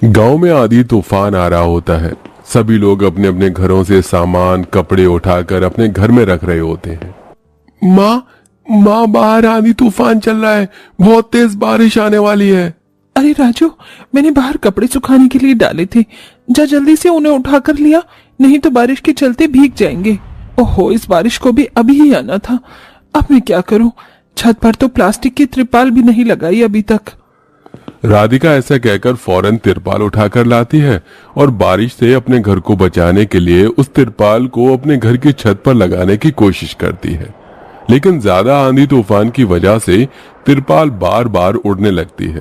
गांव में आंधी तूफान आ रहा होता है। सभी लोग अपने अपने घरों से सामान कपड़े उठाकर अपने घर में रख रहे होते हैं। माँ बाहर आंधी तूफान चल रहा है, बहुत तेज बारिश आने वाली है। अरे राजू, मैंने बाहर कपड़े सुखाने के लिए डाले थे, जा जल्दी से उन्हें उठा कर लिया, नहीं तो बारिश के चलते भीग जाएंगे। ओहो, इस बारिश को भी अभी ही आना था। अब मैं क्या करूं? छत पर तो प्लास्टिक की त्रिपाल भी नहीं लगाई अभी तक। राधिका ऐसा कहकर फौरन तिरपाल उठाकर लाती है और बारिश से अपने घर को बचाने के लिए उस तिरपाल को अपने घर की छत पर लगाने की कोशिश करती है, लेकिन ज्यादा आंधी तूफान की वजह से तिरपाल बार बार उड़ने लगती है।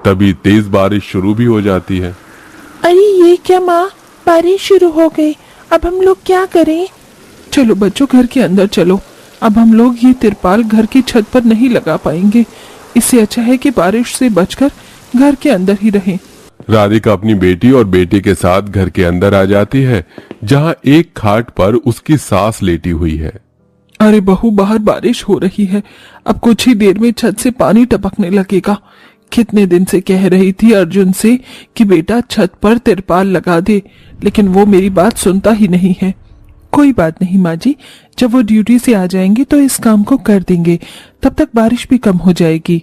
तभी तेज बारिश शुरू भी हो जाती है। अरे ये क्या माँ, बारिश शुरू हो गई, अब हम लोग क्या करें? चलो बच्चों, घर के अंदर चलो। अब हम लोग ये तिरपाल घर की छत पर नहीं लगा पाएंगे, इससे अच्छा है कि बारिश से बचकर घर के अंदर ही रहें। राधिका अपनी बेटी और बेटे के साथ घर के अंदर आ जाती है, जहां एक खाट पर उसकी सास लेटी हुई है। अरे बहू, बाहर बारिश हो रही है, अब कुछ ही देर में छत से पानी टपकने लगेगा। कितने दिन से कह रही थी अर्जुन से कि बेटा छत पर तिरपाल लगा दे, लेकिन वो मेरी बात सुनता ही नहीं है। कोई बात नहीं माँ जी, जब वो ड्यूटी से आ जाएंगे तो इस काम को कर देंगे, तब तक बारिश भी कम हो जाएगी।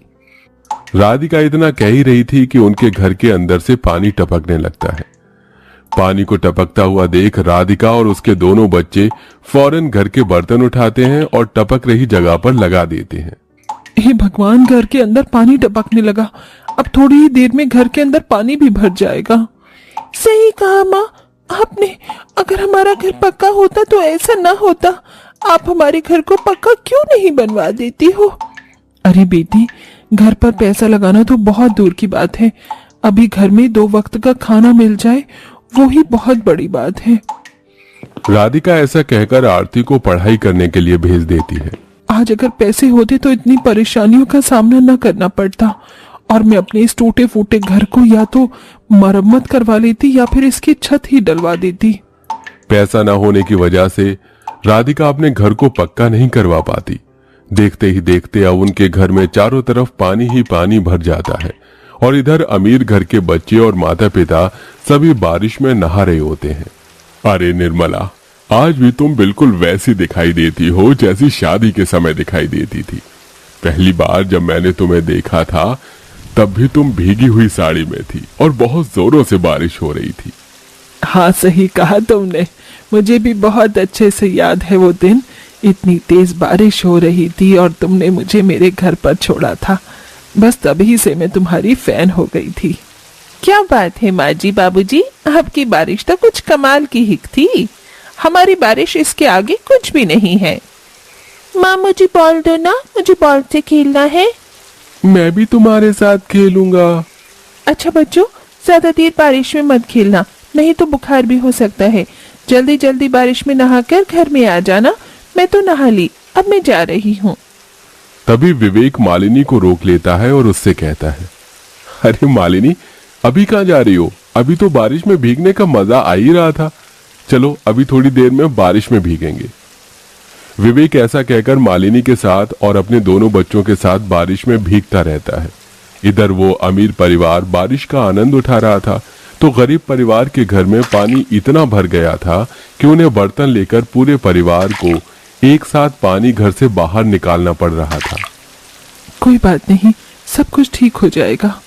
राधिका इतना कह ही रही थी कि उनके घर के अंदर से पानी टपकने लगता है। पानी को टपकता हुआ देख राधिका और उसके दोनों बच्चे फौरन घर के बर्तन उठाते हैं और टपक रही जगह पर लगा देते हैं। हे भगवान, घर के अंदर पानी टपकने लगा, अब थोड़ी ही देर में घर के अंदर पानी भी भर जाएगा। सही कहा माँ आपने, अगर हमारा घर पक्का होता तो ऐसा ना होता। आप हमारे घर को पक्का क्यों नहीं बनवा देती हो? अरे बेटी, घर पर पैसा लगाना तो बहुत दूर की बात है, अभी घर में 2 वक्त का खाना मिल जाए वो ही बहुत बड़ी बात है। राधिका ऐसा कहकर आरती को पढ़ाई करने के लिए भेज देती है। आज अगर पैसे होते तो इतनी परेशानियों का सामना न करना पड़ता और मैं अपने इस टूटे फूटे घर को या तो मरम्मत करवा लेती या फिर इसकी छत ही डलवा देती। पैसा न होने की वजह से राधिका अपने घर को पक्का नहीं करवा पाती। देखते ही देखते अब उनके घर में चारों तरफ पानी ही पानी भर जाता है और इधर अमीर घर के बच्चे और माता पिता सभी बारिश में नहा रहे होते हैं। अरे निर्मला, आज भी तुम बिल्कुल वैसी दिखाई देती हो जैसी शादी के समय दिखाई देती थी। पहली बार जब मैंने तुम्हें देखा था तब भी तुम भीगी हुई साड़ी में थी और बहुत जोरों से बारिश हो रही थी। हाँ, सही कहा तुमने, मुझे भी बहुत अच्छे से याद है वो दिन। इतनी तेज बारिश हो रही थी और तुमने मुझे मेरे घर पर छोड़ा था, बस तभी से मैं तुम्हारी फैन हो गई थी। क्या बात है माँ जी, बाबूजी, आपकी बारिश तो कुछ कमाल की ही थी। हमारी बारिश इसके आगे कुछ भी नहीं है। माँ मुझे बॉल दो ना, मुझे बॉल से खेलना है। मैं भी तुम्हारे साथ खेलूंगा। अच्छा बच्चों, ज्यादा देर बारिश में मत खेलना, नहीं तो बुखार भी हो सकता है। जल्दी जल्दी बारिश में नहाकर घर में आ जाना। मैं तो नहा ली, अब मैं जा रही हूँ। तभी विवेक मालिनी को रोक लेता है और उससे कहता है, अरे मालिनी, अभी कहाँ जा रही हो? अभी तो बारिश में भीगने का मजा आ ही रहा था। चलो अभी थोड़ी देर में बारिश में भीगेंगे। विवेक ऐसा कहकर मालिनी के साथ और अपने दोनों बच्चों के साथ बारिश में भीगता रहता है। इधर वो अमीर परिवार बारिश का आनंद उठा रहा था तो गरीब परिवार के घर में पानी इतना भर गया था कि उन्हें बर्तन लेकर पूरे परिवार को एक साथ पानी घर से बाहर निकालना पड़ रहा था। कोई बात नहीं, सब कुछ ठीक हो जाएगा।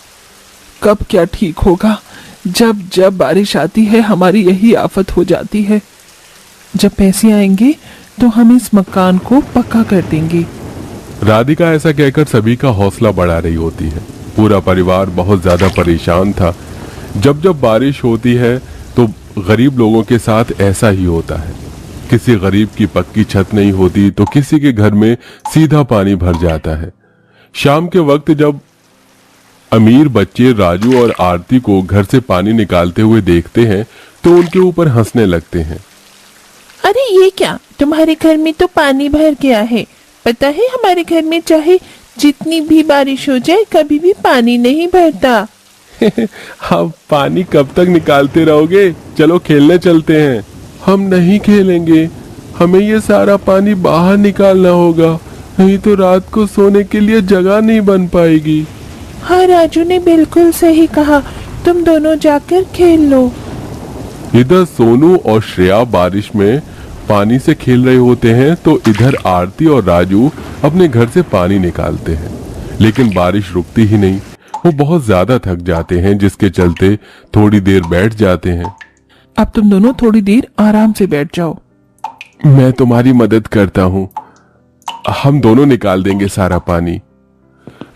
कब क्या ठीक होगा? जब जब बारिश आती है हमारी यही आफत हो जाती है। जब पैसे आएंगे तो हम इस मकान को पक्का कर देंगे। राधिका ऐसा कहकर सभी का हौसला बढ़ा रही होती है। पूरा परिवार बहुत ज्यादा परेशान था। जब जब बारिश होती है तो गरीब लोगों के साथ ऐसा ही होता है। किसी गरीब की पक्की छत नहीं होती तो किसी के घर में सीधा पानी भर जाता है। शाम के वक्त जब अमीर बच्चे राजू और आरती को घर से पानी निकालते हुए देखते हैं तो उनके ऊपर हंसने लगते हैं। अरे ये क्या, तुम्हारे घर में तो पानी भर गया है। पता है हमारे घर में चाहे जितनी भी बारिश हो जाए कभी भी पानी नहीं भरता। आप पानी कब तक निकालते रहोगे? चलो खेलने चलते हैं। हम नहीं खेलेंगे, हमें ये सारा पानी बाहर निकालना होगा, नहीं तो रात को सोने के लिए जगह नहीं बन पाएगी। हाँ, राजू ने बिल्कुल सही कहा, तुम दोनों जाकर खेल लो। इधर सोनू और श्रेया बारिश में पानी से खेल रहे होते हैं तो इधर आरती और राजू अपने घर से पानी निकालते हैं, लेकिन बारिश रुकती ही नहीं। वो बहुत ज्यादा थक जाते हैं, जिसके चलते थोड़ी देर बैठ जाते हैं। अब तुम दोनों थोड़ी देर आराम से बैठ जाओ। मैं तुम्हारी मदद करता हूँ, हम दोनों निकाल देंगे सारा पानी।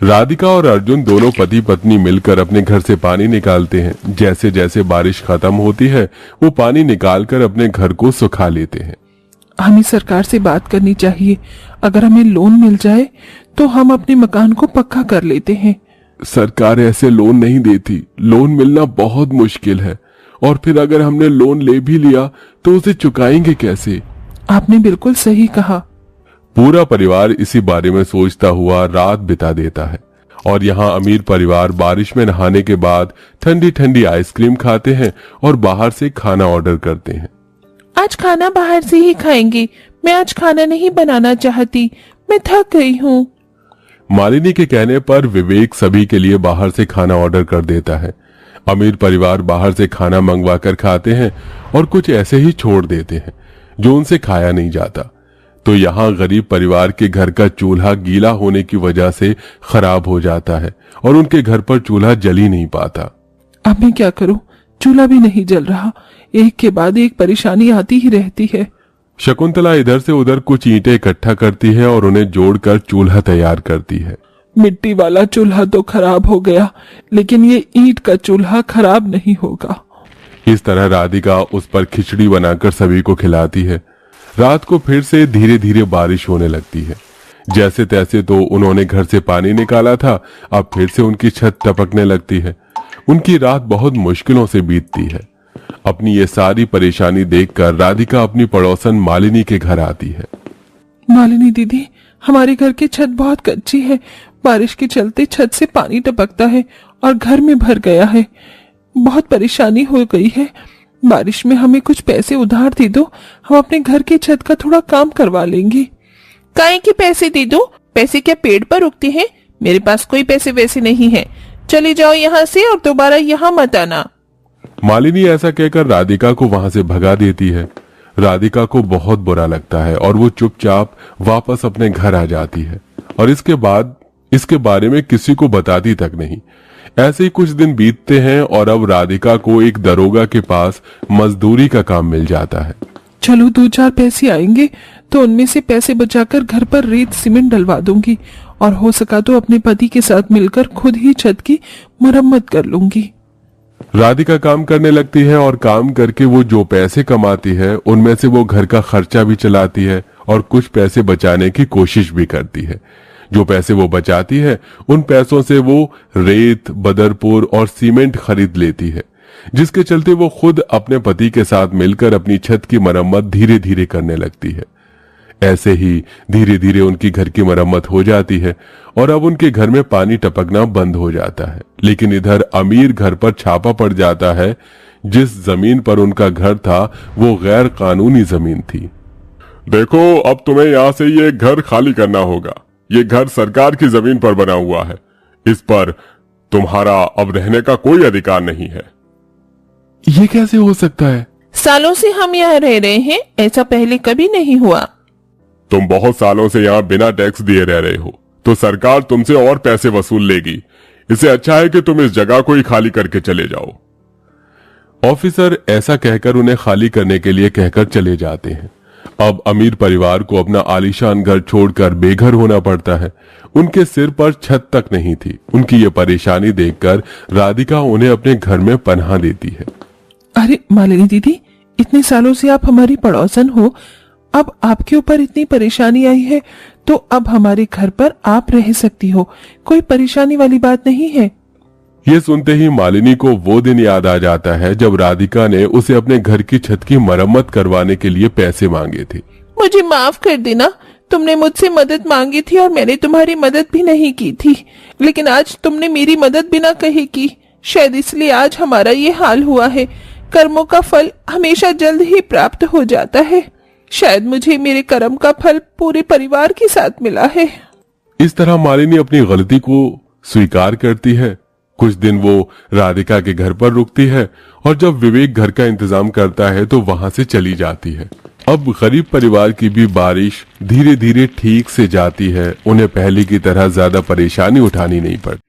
राधिका और अर्जुन दोनों पति पत्नी मिलकर अपने घर से पानी निकालते हैं। जैसे जैसे बारिश खत्म होती है वो पानी निकालकर अपने घर को सुखा लेते हैं। हमें सरकार से बात करनी चाहिए, अगर हमें लोन मिल जाए तो हम अपने मकान को पक्का कर लेते हैं। सरकार ऐसे लोन नहीं देती, लोन मिलना बहुत मुश्किल है, और फिर अगर हमने लोन ले भी लिया तो उसे चुकाएंगे कैसे? आपने बिल्कुल सही कहा। पूरा परिवार इसी बारे में सोचता हुआ रात बिता देता है, और यहाँ अमीर परिवार बारिश में नहाने के बाद ठंडी ठंडी आइसक्रीम खाते हैं और बाहर से खाना ऑर्डर करते हैं। आज खाना बाहर से ही खाएंगे, मैं आज खाना नहीं बनाना चाहती, मैं थक गई हूँ। मालिनी के कहने पर विवेक सभी के लिए बाहर से खाना ऑर्डर कर देता है। अमीर परिवार बाहर से खाना मंगवा कर खाते हैं और कुछ ऐसे ही छोड़ देते हैं जो उनसे खाया नहीं जाता। तो यहाँ गरीब परिवार के घर का चूल्हा गीला होने की वजह से खराब हो जाता है और उनके घर पर चूल्हा जल ही नहीं पाता। अब मैं क्या करूं, चूल्हा भी नहीं जल रहा, एक के बाद एक परेशानी आती ही रहती है। शकुंतला इधर से उधर कुछ ईंटें इकट्ठा करती है और उन्हें जोड़कर चूल्हा तैयार करती है। मिट्टी वाला चूल्हा तो खराब हो गया, लेकिन ये ईंट का चूल्हा खराब नहीं होगा। इस तरह राधिका उस पर खिचड़ी बनाकर सभी को खिलाती है। रात को फिर से धीरे धीरे बारिश होने लगती है। जैसे तैसे तो उन्होंने घर से पानी निकाला था, अब फिर से उनकी छत टपकने लगती है। उनकी रात बहुत मुश्किलों से बीतती है। अपनी ये सारी परेशानी देखकर राधिका अपनी पड़ोसन मालिनी के घर आती है। मालिनी दीदी, हमारे घर की छत बहुत कच्ची है, बारिश के चलते छत से पानी टपकता है और घर में भर गया है, बहुत परेशानी हो गई है। बारिश में हमें कुछ पैसे उधार दे दो, हम अपने घर की छत का थोड़ा काम करवा लेंगे। काहे के पैसे दे दो? पैसे क्या पेड़ पर उगते हैं? मेरे पास कोई पैसे वैसे नहीं है, चले जाओ यहाँ से और दोबारा यहाँ मत आना। मालिनी ऐसा कहकर राधिका को वहां से भगा देती है। राधिका को बहुत बुरा लगता है और वो चुपचाप वापस अपने घर आ जाती है और इसके बाद इसके बारे में किसी को बताती तक नहीं। ऐसे ही कुछ दिन बीतते हैं और अब राधिका को एक दरोगा के पास मजदूरी का काम मिल जाता है। चलो 2-4 पैसे आएंगे तो उनमें से पैसे बचाकर घर पर रेत सीमेंट डलवा दूंगी और हो सका तो अपने पति के साथ मिलकर खुद ही छत की मरम्मत कर लूंगी। राधिका काम करने लगती है और काम करके वो जो पैसे कमाती है उनमें से वो घर का खर्चा भी चलाती है और कुछ पैसे बचाने की कोशिश भी करती है। जो पैसे वो बचाती है उन पैसों से वो रेत, बदरपुर और सीमेंट खरीद लेती है, जिसके चलते वो खुद अपने पति के साथ मिलकर अपनी छत की मरम्मत धीरे धीरे करने लगती है। ऐसे ही धीरे धीरे उनकी घर की मरम्मत हो जाती है और अब उनके घर में पानी टपकना बंद हो जाता है। लेकिन इधर अमीर घर पर छापा पड़ जाता है। जिस जमीन पर उनका घर था वो गैर कानूनी जमीन थी। देखो, अब तुम्हें यहाँ से ये घर खाली करना होगा। ये घर सरकार की जमीन पर बना हुआ है, इस पर तुम्हारा अब रहने का कोई अधिकार नहीं है। ये कैसे हो सकता है? सालों से हम यहाँ रह रहे हैं, ऐसा पहले कभी नहीं हुआ। तुम बहुत सालों से यहाँ बिना टैक्स दिए रह रहे हो, तो सरकार तुमसे और पैसे वसूल लेगी। इससे अच्छा है कि तुम इस जगह को ही खाली करके चले जाओ। ऑफिसर ऐसा कहकर उन्हें खाली करने के लिए कहकर चले जाते हैं। अब अमीर परिवार को अपना आलीशान घर छोड़कर बेघर होना पड़ता है। उनके सिर पर छत तक नहीं थी। उनकी ये परेशानी देखकर राधिका उन्हें अपने घर में पनाह देती है। अरे मालिनी दीदी, इतने सालों से आप हमारी पड़ोसन हो, अब आपके ऊपर इतनी परेशानी आई है तो अब हमारे घर पर आप रह सकती हो, कोई परेशानी वाली बात नहीं है। ये सुनते ही मालिनी को वो दिन याद आ जाता है जब राधिका ने उसे अपने घर की छत की मरम्मत करवाने के लिए पैसे मांगे थे। मुझे माफ कर देना, तुमने मुझसे मदद मांगी थी और मैंने तुम्हारी मदद भी नहीं की थी, लेकिन आज तुमने मेरी मदद बिना कहे की, शायद इसलिए आज हमारा ये हाल हुआ है। कर्मों का फल हमेशा जल्द ही प्राप्त हो जाता है। शायद मुझे मेरे कर्म का फल पूरे परिवार के साथ मिला है। इस तरह मालिनी अपनी गलती को स्वीकार करती है कुछ दिन वो राधिका के घर पर रुकती है और जब विवेक घर का इंतजाम करता है तो वहां से चली जाती है। अब गरीब परिवार की भी बारिश धीरे धीरे ठीक से जाती है, उन्हें पहले की तरह ज्यादा परेशानी उठानी नहीं पड़ती।